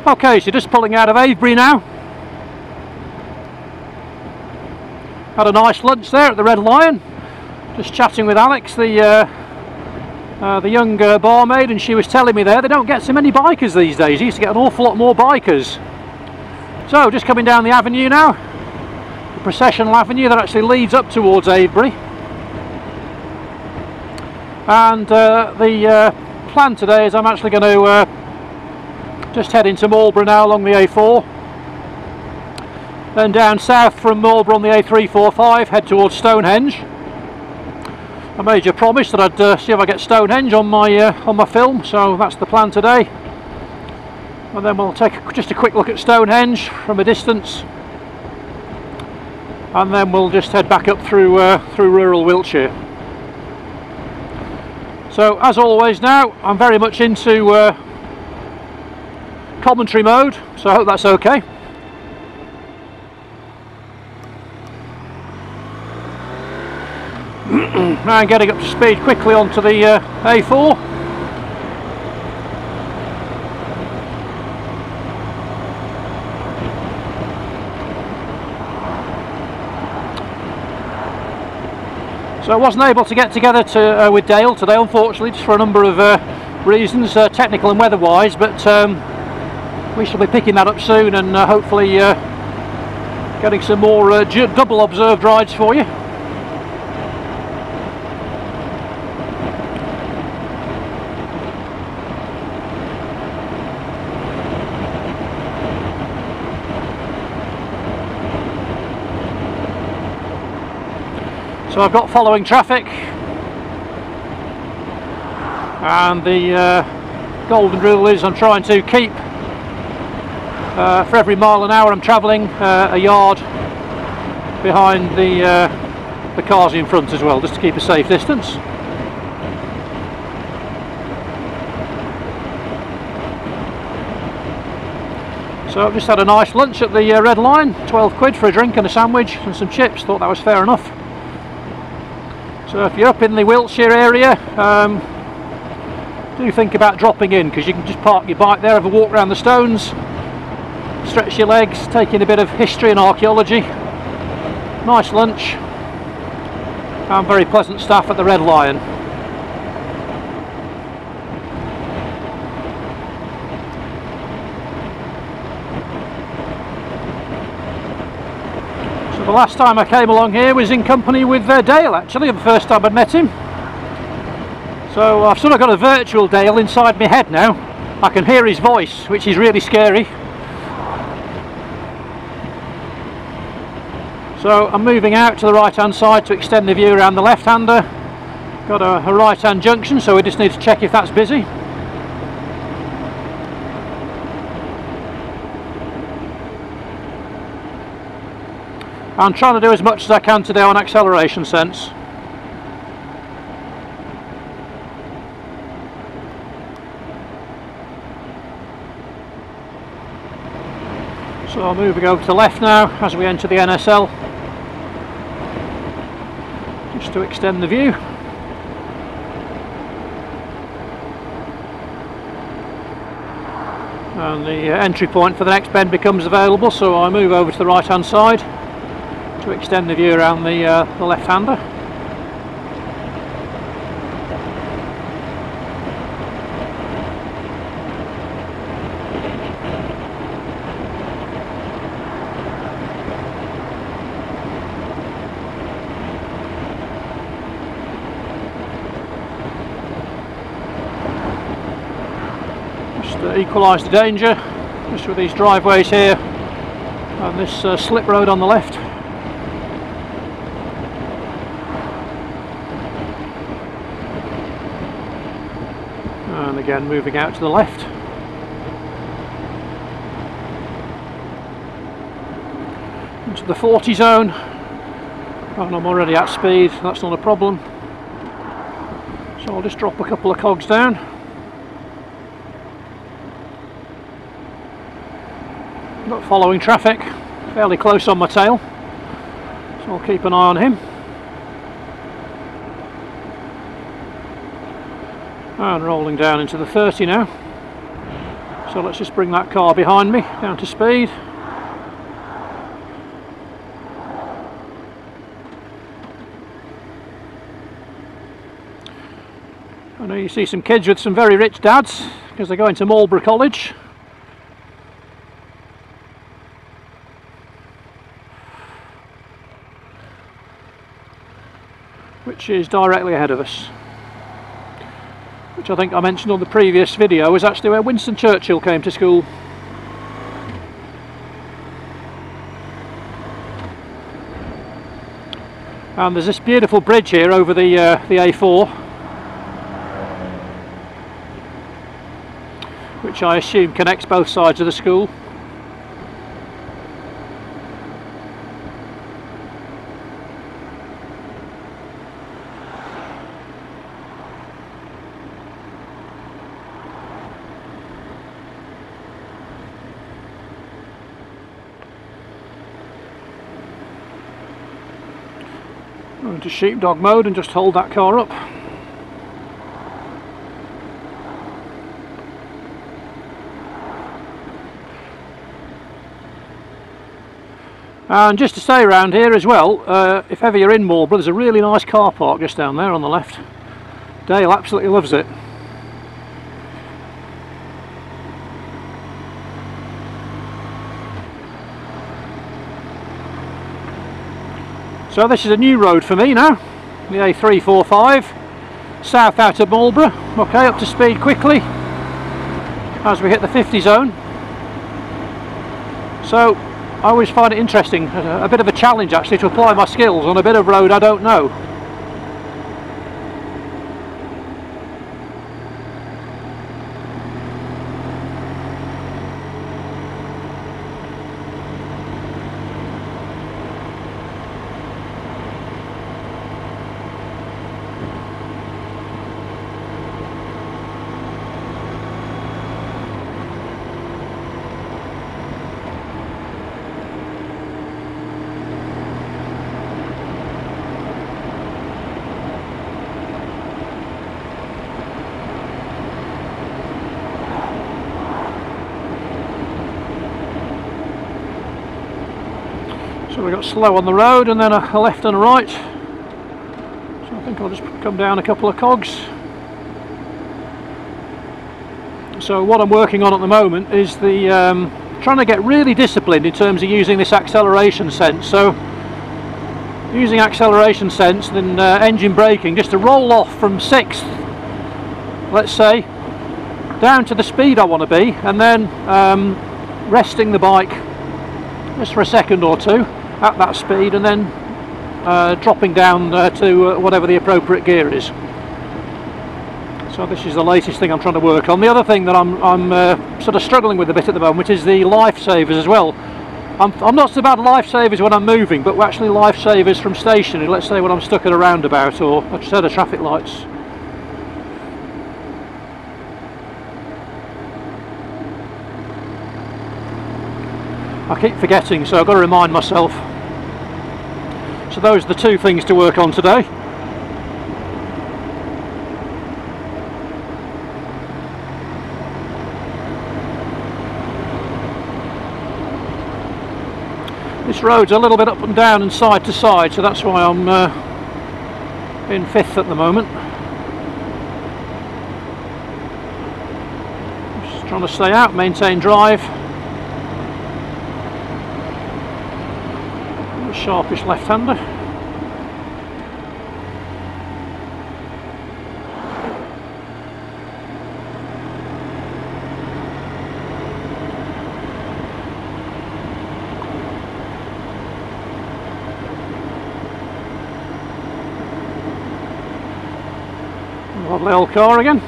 Okay, so just pulling out of Avebury now. Had a nice lunch there at the Red Lion. Just chatting with Alex, the young barmaid, and she was telling me there they don't get so many bikers these days. You used to get an awful lot more bikers. So just coming down the avenue now, the processional avenue that actually leads up towards Avebury. And the plan today is I'm actually going to just head into Marlborough now along the A4. Then down south from Marlborough on the A345, head towards Stonehenge. I made you a promise that I'd see if I get Stonehenge on my film, so that's the plan today. And then we'll take just a quick look at Stonehenge from a distance, and then we'll just head back up through rural Wiltshire. So as always now, I'm very much into commentary mode, so I hope that's okay. Now I'm getting up to speed quickly onto the A4. So I wasn't able to get together with Dale today, unfortunately, just for a number of reasons, technical and weather-wise, but we shall be picking that up soon and hopefully getting some more double observed rides for you. So I've got following traffic, and the golden rule is I'm trying to keep, for every mile an hour I'm travelling, a yard behind the cars in front as well, just to keep a safe distance. So I've just had a nice lunch at the Red Lion, 12 quid for a drink and a sandwich and some chips, thought that was fair enough. So if you're up in the Wiltshire area, do think about dropping in, because you can just park your bike there, have a walk around the stones, stretch your legs, take in a bit of history and archaeology. Nice lunch, and very pleasant staff at the Red Lion. The last time I came along here was in company with Dale, actually, the first time I'd met him. So I've sort of got a virtual Dale inside my head now. I can hear his voice, which is really scary. So I'm moving out to the right hand side to extend the view around the left hander. Got a right hand junction, so we just need to check if that's busy. I'm trying to do as much as I can today on acceleration sense. So I'm moving over to the left now as we enter the NSL, just to extend the view. And the entry point for the next bend becomes available, so I move over to the right hand side to extend the view around the left-hander. Just equalise the danger, just with these driveways here and this slip road on the left. And again moving out to the left. Into the 40 zone, and I'm already at speed, that's not a problem. So I'll just drop a couple of cogs down. Got following traffic, fairly close on my tail, so I'll keep an eye on him. And rolling down into the 30 now. So let's just bring that car behind me down to speed. I know you see some kids with some very rich dads because they're going to Marlborough College. Which is directly ahead of us. Which I think I mentioned on the previous video is actually where Winston Churchill came to school. And there's this beautiful bridge here over the A4, which I assume connects both sides of the school. Go into sheepdog mode and just hold that car up. And just to say around here as well, if ever you're in Marlborough, there's a really nice car park just down there on the left. Dale absolutely loves it. So this is a new road for me now, the A345, south out of Marlborough. Okay, up to speed quickly as we hit the 50 zone. So I always find it interesting, a bit of a challenge actually, to apply my skills on a bit of road I don't know. So we got slow on the road and then a left and a right. So I think I'll just come down a couple of cogs. So what I'm working on at the moment is the trying to get really disciplined in terms of using this acceleration sense. So using acceleration sense and engine braking just to roll off from 6th, let's say, down to the speed I want to be, and then resting the bike just for a second or two at that speed, and then dropping down to whatever the appropriate gear is. So this is the latest thing I'm trying to work on. The other thing that I'm sort of struggling with a bit at the moment is the lifesavers as well. I'm not so bad at lifesavers when I'm moving, but actually lifesavers from stationary, let's say when I'm stuck at a roundabout or a set of traffic lights. I keep forgetting, so I've got to remind myself. So those are the two things to work on today. This road's a little bit up and down and side to side, so that's why I'm in 5th at the moment. Just trying to stay out, maintain drive. Sharpish left-hander. Lovely old car again.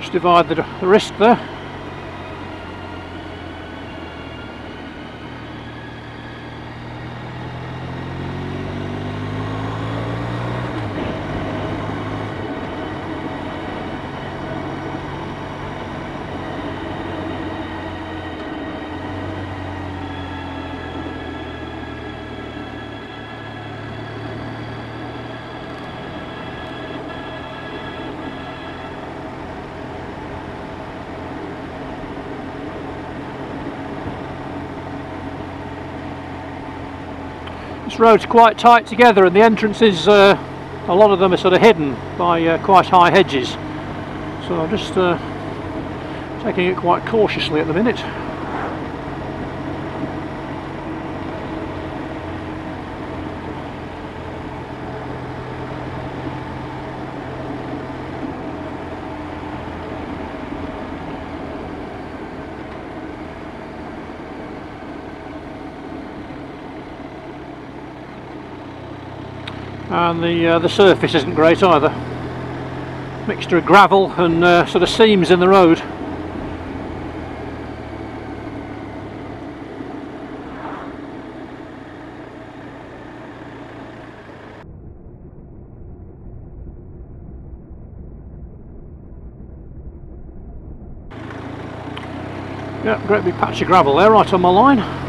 Just divide the risk there. This road's quite tight together, and the entrances, a lot of them are sort of hidden by quite high hedges. So I'm just taking it quite cautiously at the minute. And the surface isn't great either. Mixture of gravel and sort of seams in the road. Yeah, great big patch of gravel there, right on my line.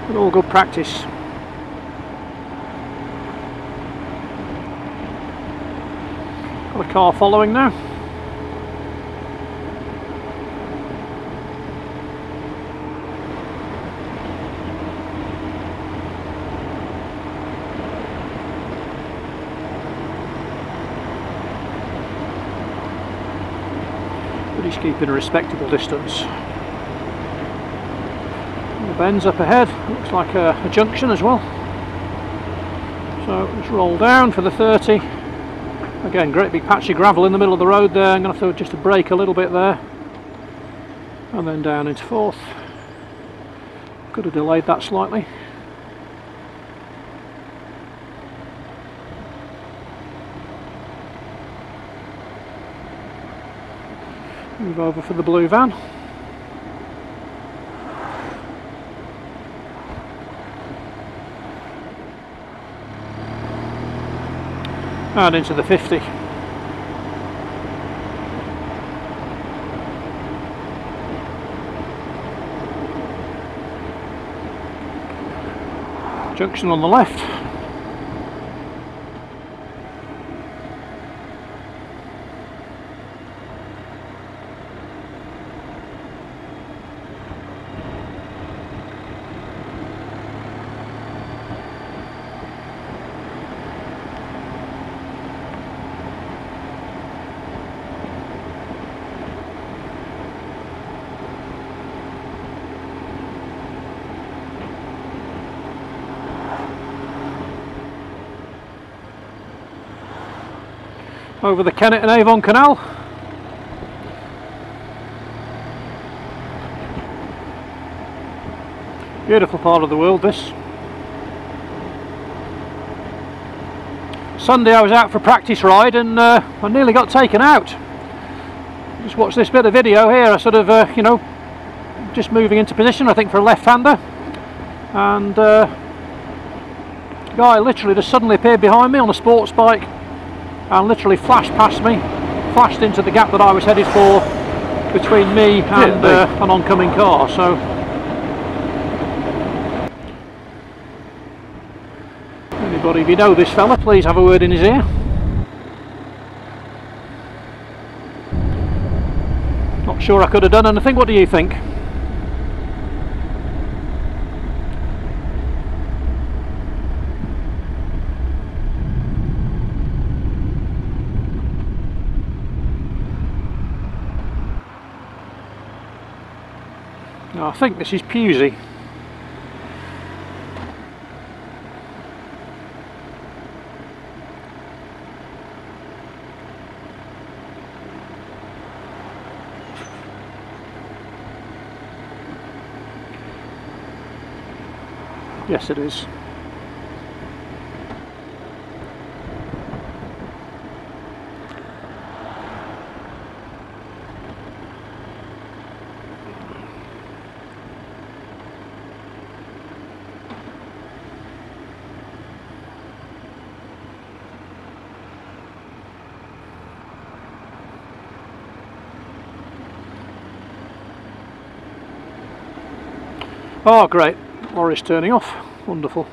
But all good practice. Got a car following now. But he's keeping a respectable distance. The bends up ahead, looks like a junction as well. So let's roll down for the 30. Again, great big patch of gravel in the middle of the road there. I'm going to have to just brake a little bit there. And then down into 4th. Could have delayed that slightly. Move over for the blue van. And into the 50. Junction on the left. Over the Kennet and Avon Canal. Beautiful part of the world, this. Sunday I was out for a practice ride and I nearly got taken out. Just watch this bit of video here. I sort of, you know, just moving into position, I think, for a left-hander. And a guy literally just suddenly appeared behind me on a sports bike and literally flashed past me, flashed into the gap that I was headed for between me and an oncoming car. So anybody, if you know this fella, please have a word in his ear. Not sure I could have done anything. What do you think? I think this is Pewsey. Yes, it is. Oh, great. Lorry's turning off. Wonderful.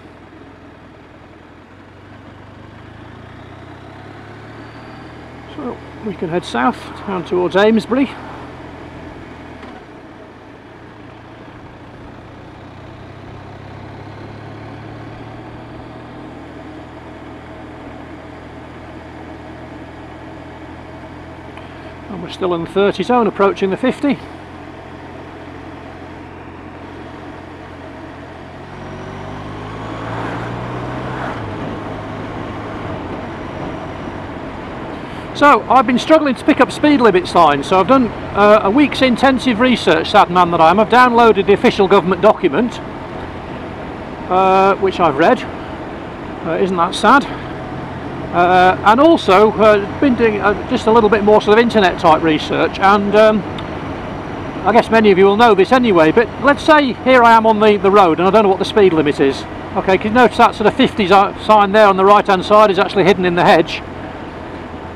So we can head south down towards Amesbury. And we're still in the 30 zone, approaching the 50. So I've been struggling to pick up speed limit signs, so I've done a week's intensive research, sad man that I am. I've downloaded the official government document, which I've read. Isn't that sad? And also been doing just a little bit more sort of internet type research, and I guess many of you will know this anyway, but let's say here I am on the road and I don't know what the speed limit is. Okay, can you notice that sort of 50 sign there on the right hand side is actually hidden in the hedge?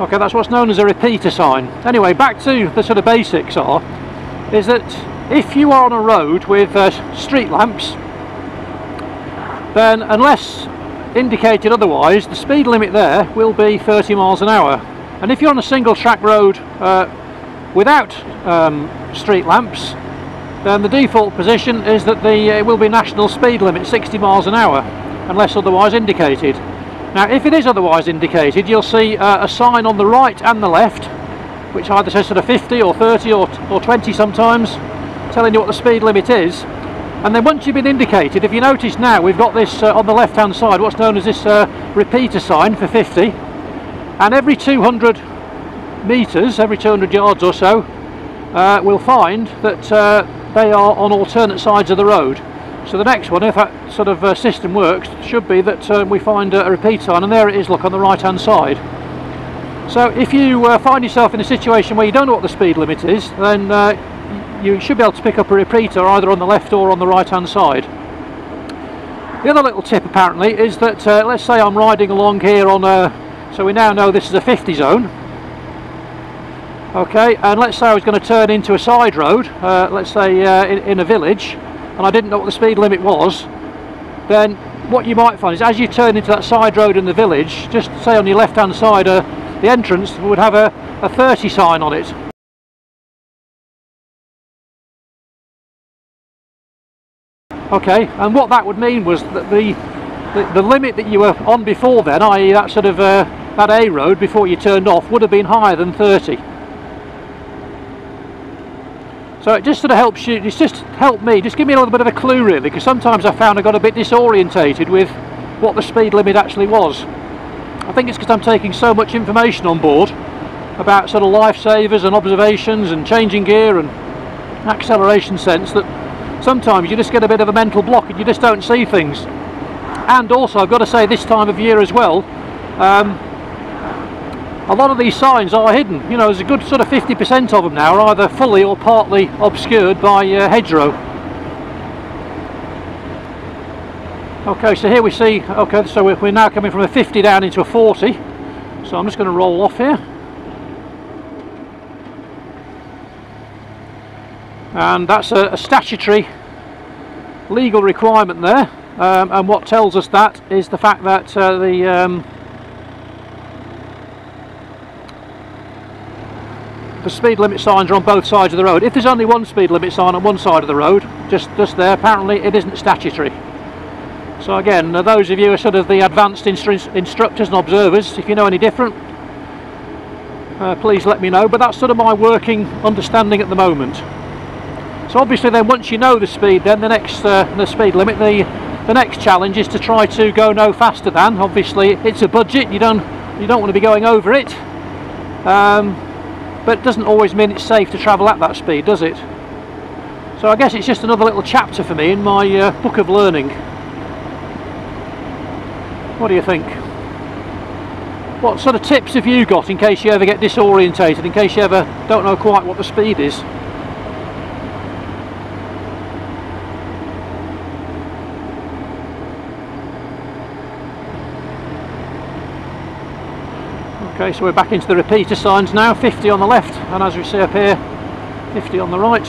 Okay, that's what's known as a repeater sign. Anyway, back to the sort of basics is that if you are on a road with street lamps, then unless indicated otherwise, the speed limit there will be 30 miles an hour. And if you're on a single track road without street lamps, then the default position is that it will be national speed limit 60 miles an hour, unless otherwise indicated. Now if it is otherwise indicated, you'll see a sign on the right and the left, which either says sort of 50 or 30 or 20 sometimes, telling you what the speed limit is. And then once you've been indicated, if you notice now, we've got this on the left hand side, what's known as this repeater sign for 50, and every 200 metres, every 200 yards or so, we'll find that they are on alternate sides of the road. So the next one, if that sort of system works, should be that we find a repeat sign, and there it is, look, on the right hand side. So if you find yourself in a situation where you don't know what the speed limit is, then you should be able to pick up a repeater either on the left or on the right hand side. The other little tip apparently is that let's say I'm riding along here on so we now know this is a 50 zone. Okay, and let's say I was going to turn into a side road, let's say in a village, and I didn't know what the speed limit was, then what you might find is as you turn into that side road in the village, just say on your left hand side, the entrance would have a 30 sign on it. Okay, and what that would mean was that the limit that you were on before then, i.e. that sort of that A road before you turned off, would have been higher than 30. So it just sort of helps you, it's just helped me, just give me a little bit of a clue really, because sometimes I found I got a bit disorientated with what the speed limit actually was. I think it's because I'm taking so much information on board about sort of lifesavers and observations and changing gear and acceleration sense that sometimes you just get a bit of a mental block and you just don't see things. And also I've got to say, this time of year as well, a lot of these signs are hidden. You know, there's a good sort of 50% of them now are either fully or partly obscured by hedgerow. Okay, so here we see, okay, so we're now coming from a 50 down into a 40. So I'm just going to roll off here. And that's a statutory legal requirement there. And what tells us that is the fact that the speed limit signs are on both sides of the road. If there's only one speed limit sign on one side of the road, just there, apparently it isn't statutory. So again, those of you who are sort of the advanced instructors and observers, if you know any different, please let me know. But that's sort of my working understanding at the moment. So obviously then once you know the speed, then the speed limit, the next challenge is to try to go no faster than. Obviously it's a budget, you don't want to be going over it. But it doesn't always mean it's safe to travel at that speed, does it? So I guess it's just another little chapter for me in my book of learning. What do you think? What sort of tips have you got in case you ever get disorientated, in case you ever don't know quite what the speed is? Okay, so we're back into the repeater signs now, 50 on the left, and as we see up here, 50 on the right.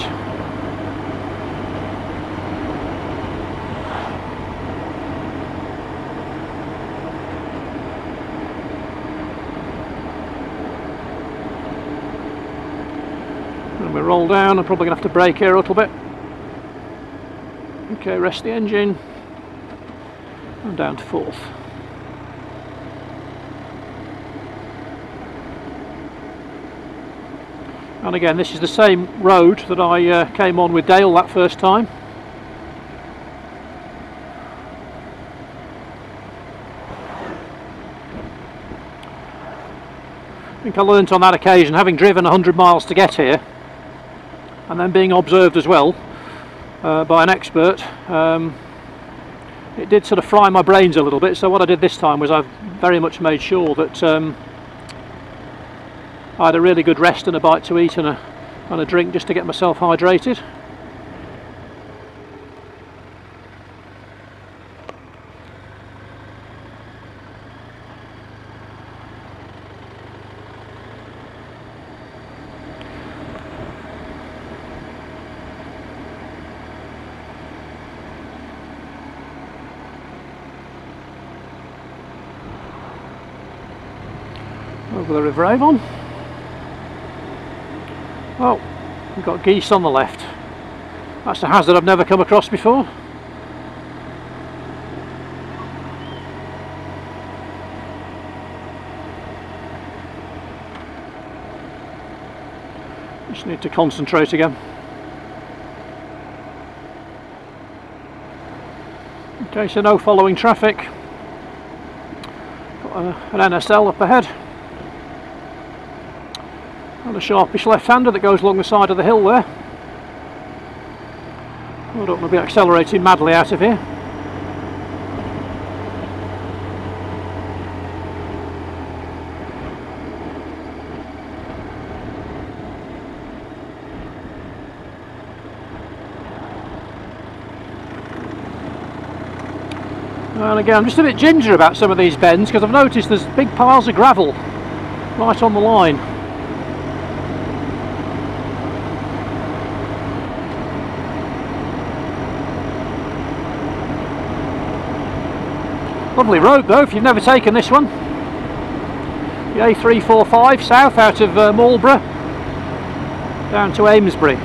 And we roll down, I'm probably going to have to brake here a little bit. Okay, rest the engine, and down to fourth. And again, this is the same road that I came on with Dale that first time. I think I learnt on that occasion, having driven 100 miles to get here and then being observed as well by an expert, it did sort of fry my brains a little bit. So what I did this time was I very much made sure that I had a really good rest and a bite to eat and a drink just to get myself hydrated. Over the River Avon. Oh, we've got geese on the left. That's a hazard I've never come across before. Just need to concentrate again. Okay, so no following traffic. Got an NSL up ahead. And a sharpish left-hander that goes along the side of the hill there. I don't want to be accelerating madly out of here. And again, I'm just a bit ginger about some of these bends because I've noticed there's big piles of gravel right on the line. Lovely road though, if you've never taken this one. The A345 south out of Marlborough down to Amesbury.